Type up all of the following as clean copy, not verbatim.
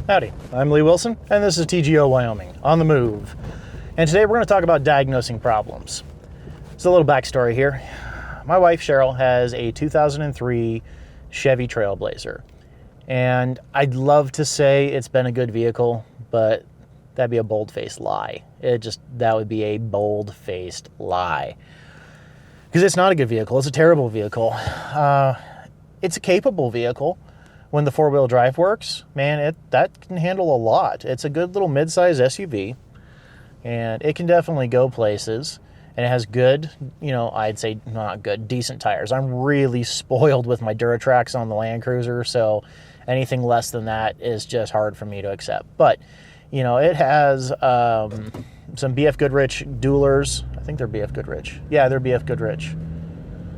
Howdy, I'm Lee Wilson, and this is TGO Wyoming, on the move. And today we're going to talk about diagnosing problems. So a little backstory here. My wife, Cheryl, has a 2003 Chevy Trailblazer. And I'd love to say it's been a good vehicle, but that'd be a bold-faced lie. That would be a bold-faced lie. Because it's not a good vehicle. It's a terrible vehicle. It's a capable vehicle. When the four-wheel drive works, man, that can handle a lot. It's a good little mid-size SUV, and it can definitely go places. And it has good, I'd say not good, decent tires. I'm really spoiled with my Duratracs on the Land Cruiser, so anything less than that is just hard for me to accept. But, it has some BF Goodrich dualers. I think they're BF Goodrich. Yeah, they're BF Goodrich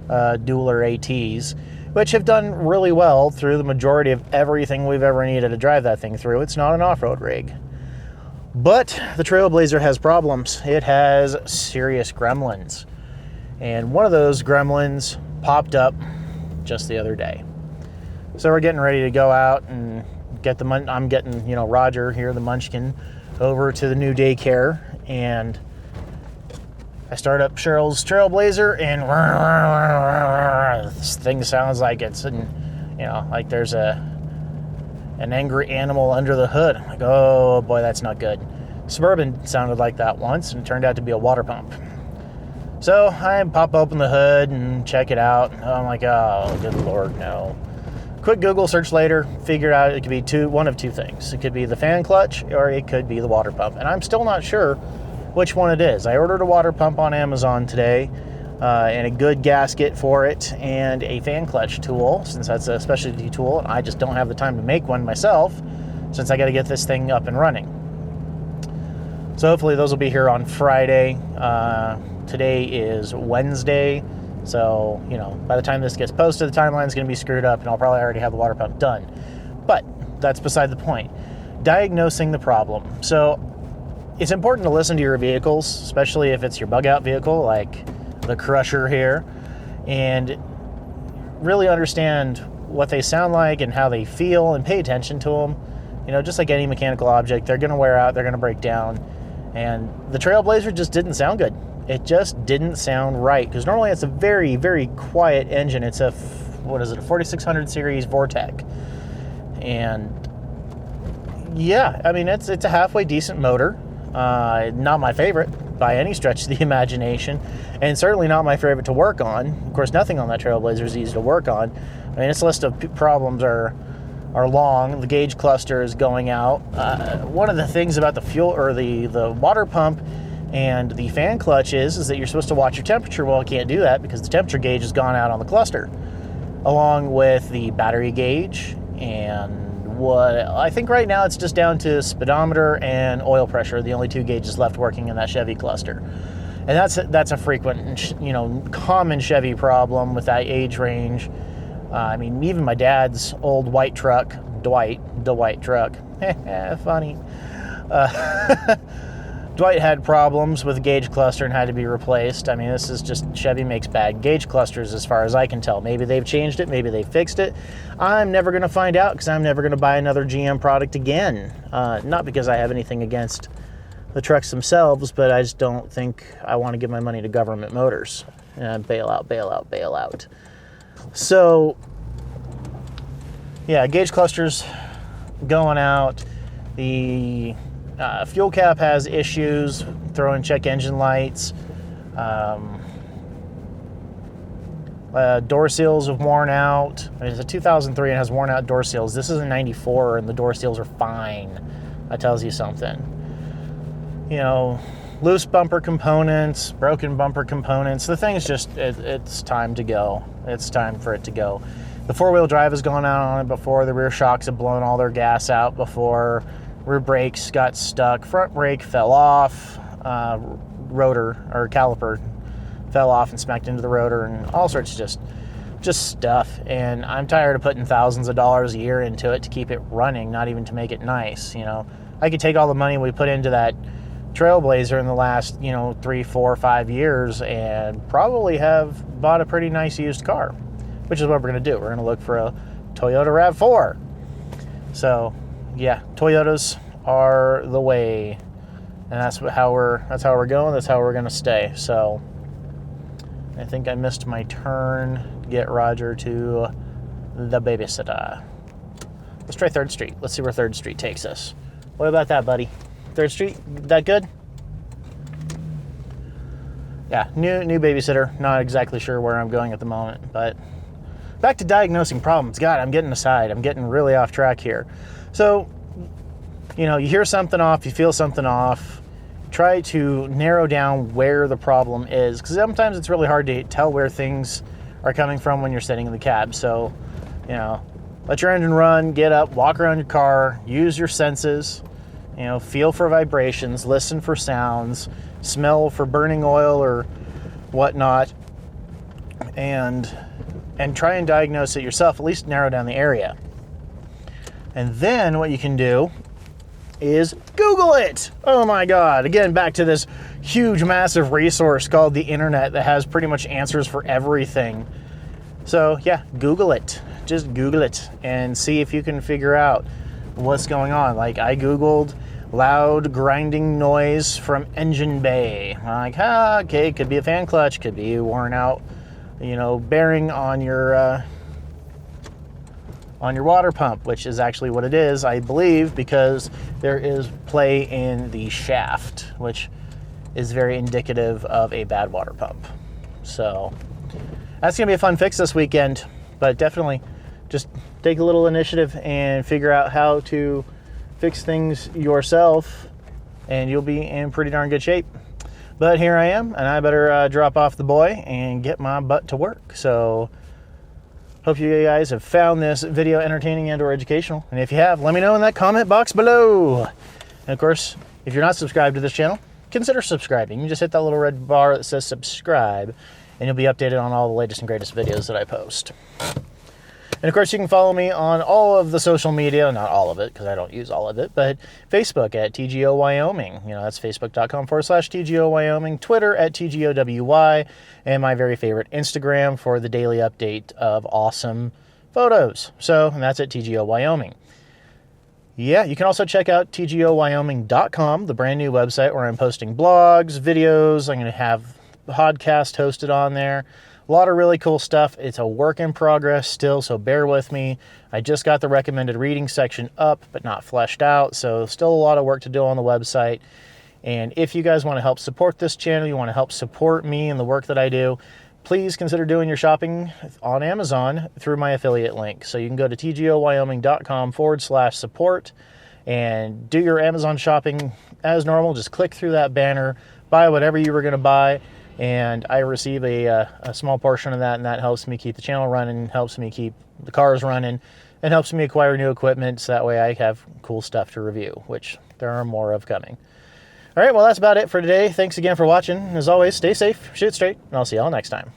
dualer ATs, which have done really well through the majority of everything we've ever needed to drive that thing through. It's not an off-road rig. But the Trailblazer has problems. It has serious gremlins. And one of those gremlins popped up just the other day. So we're getting ready to go out and I'm getting, Roger here, the munchkin, over to the new daycare. And I start up Cheryl's Trailblazer, and this thing sounds like it's, like there's an angry animal under the hood. I'm like, oh boy, that's not good. Suburban sounded like that once, and it turned out to be a water pump. So I pop open the hood and check it out. I'm like, oh, good Lord, no. Quick Google search later, figured out it could be one of two things. It could be the fan clutch, or it could be the water pump. And I'm still not sure which one it is. I ordered a water pump on Amazon today, and a good gasket for it, and a fan clutch tool, since that's a specialty tool, and I just don't have the time to make one myself, since I got to get this thing up and running. So hopefully those will be here on Friday. Today is Wednesday, so, by the time this gets posted, the timeline's going to be screwed up, and I'll probably already have the water pump done. But that's beside the point. Diagnosing the problem. So it's important to listen to your vehicles, especially if it's your bug-out vehicle, like the Crusher here, and really understand what they sound like and how they feel, and pay attention to them. Just like any mechanical object, they're going to wear out, they're going to break down, and the Trailblazer just didn't sound good. It just didn't sound right, because normally it's a very, very quiet engine. It's a 4600 series Vortec, and yeah, it's a halfway decent motor. Not my favorite by any stretch of the imagination, and certainly not my favorite to work on. Of course, nothing on that Trailblazer is easy to work on. Its list of problems are long. The gauge cluster is going out. One of the things about the fuel or the water pump and the fan clutch is that you're supposed to watch your temperature. Well, it can't do that because the temperature gauge has gone out on the cluster, along with the battery gauge. And what I think right now it's just down to speedometer and oil pressure, the only two gauges left working in that Chevy cluster. And that's a frequent, common Chevy problem with that age range. Even my dad's old white truck, Dwight, the white truck, funny. Dwight had problems with the gauge cluster and had to be replaced. This is just, Chevy makes bad gauge clusters as far as I can tell. Maybe they've changed it, maybe they fixed it. I'm never going to find out, because I'm never going to buy another GM product again. Not because I have anything against the trucks themselves, but I just don't think I want to give my money to government motors. Bail out, bail out, bail out. So, yeah, gauge clusters going out. The fuel cap has issues, throwing check engine lights. Door seals have worn out. It's a 2003 and has worn out door seals. This is a 94 and the door seals are fine. That tells you something. Loose bumper components, broken bumper components. The thing's just, it's time to go. It's time for it to go. The four-wheel drive has gone out on it before. The rear shocks have blown all their gas out before. Rear brakes got stuck. Front brake fell off. Rotor or caliper fell off and smacked into the rotor, and all sorts of just stuff. And I'm tired of putting thousands of dollars a year into it to keep it running, not even to make it nice. I could take all the money we put into that Trailblazer in the last 3, 4, 5 years and probably have bought a pretty nice used car, which is what we're going to do. We're going to look for a Toyota RAV4. So yeah, Toyotas are the way, and that's how we're going. That's how we're gonna stay. So I think I missed my turn to get Roger to the babysitter. Let's try 3rd Street. Let's see where 3rd Street takes us. What about that, buddy? 3rd Street, that good? Yeah, new babysitter. Not exactly sure where I'm going at the moment, but back to diagnosing problems. God, I'm getting aside. I'm getting really off track here. So, you hear something off, you feel something off, try to narrow down where the problem is, because sometimes it's really hard to tell where things are coming from when you're sitting in the cab. So, let your engine run, get up, walk around your car, use your senses, feel for vibrations, listen for sounds, smell for burning oil or whatnot, and try and diagnose it yourself, at least narrow down the area. And then what you can do is Google it. Oh my God. Again, back to this huge, massive resource called the internet that has pretty much answers for everything. So yeah, Google it. Just Google it and see if you can figure out what's going on. Like, I Googled loud grinding noise from engine bay. I'm like, okay, could be a fan clutch, could be worn out, bearing on your water pump, which is actually what it is, I believe, because there is play in the shaft, which is very indicative of a bad water pump. So that's gonna be a fun fix this weekend, but definitely just take a little initiative and figure out how to fix things yourself, and you'll be in pretty darn good shape. But here I am, and I better drop off the boy and get my butt to work. So hope you guys have found this video entertaining and or educational. And if you have, let me know in that comment box below. And of course, if you're not subscribed to this channel, consider subscribing. You just hit that little red bar that says subscribe, and you'll be updated on all the latest and greatest videos that I post. And of course, you can follow me on all of the social media, not all of it, because I don't use all of it, but Facebook at TGO Wyoming. That's facebook.com/TGO Wyoming, Twitter at TGOWY, and my very favorite Instagram for the daily update of awesome photos. And that's at TGO Wyoming. Yeah, you can also check out TGOWyoming.com, the brand new website where I'm posting blogs, videos. I'm going to have a podcast hosted on there. A lot of really cool stuff. It's a work in progress still, so bear with me. I just got the recommended reading section up, but not fleshed out, so still a lot of work to do on the website. And if you guys want to help support this channel, you want to help support me and the work that I do, please consider doing your shopping on Amazon through my affiliate link. So you can go to tgowyoming.com/support and do your Amazon shopping as normal. Just click through that banner, buy whatever you were going to buy, and I receive a small portion of that, and that helps me keep the channel running, helps me keep the cars running, and helps me acquire new equipment, so that way I have cool stuff to review, which there are more of coming. All right, well, that's about it for today. Thanks again for watching. As always, stay safe, shoot straight, and I'll see y'all next time.